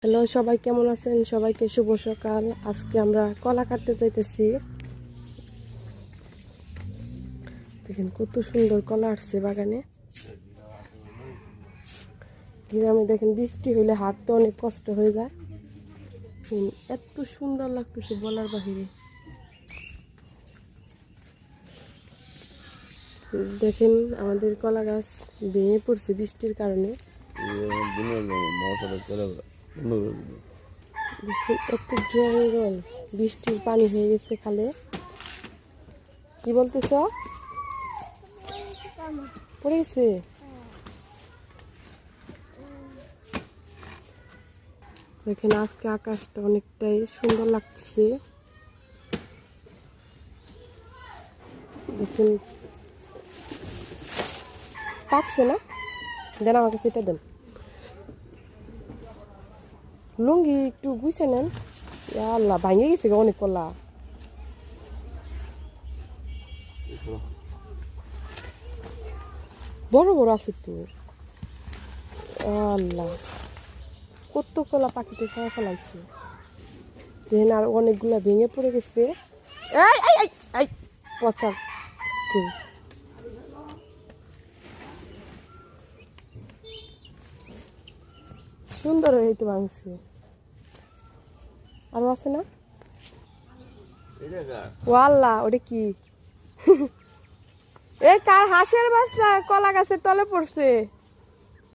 Hello, সবাই কেমন আছেন? সবাইকে শুভ সকাল। আজকে আমরা কলা কাটতে যাইতেছি। দেখেন কত সুন্দর কলা আসছে বাগানে। গ্রামে দেখেন বৃষ্টি হইলে হাঁটতে অনেক কষ্ট হয়ে যায়। এত সুন্দর লাগতেছে বলার বাহিরে। দেখেন আমাদের কলা গাছ ভেঙে পড়ছে বৃষ্টির কারণে। দেখুন এত জঙ্গল, বৃষ্টির পানি হয়ে গেছে খালে। কি বলতেছ? পড়ে গেছে? দেখেন আজকে আকাশটা অনেকটাই সুন্দর লাগতেছে। দেখুন পাকছে না? দেন আমার কাছে এটা দেন। লুঙ্গি একটু গুছে নেন। আল্লাহ ভাঙে গেছে অনেক কলা। বড় বড় আছে তো। আল্লাহ কত কলা পাখিতে খাওয়া ফেলাইছে। দেখেন আর অনেকগুলা ভেঙে পড়ে গেছে। এই এই এই এই পচা সুন্দর হইতে ভাঙছে। আরো আছে না? ও আল্লাহ ওটা কি? এ কার হাঁসের বাচ্চা কলা গাছের তলে পড়ছে।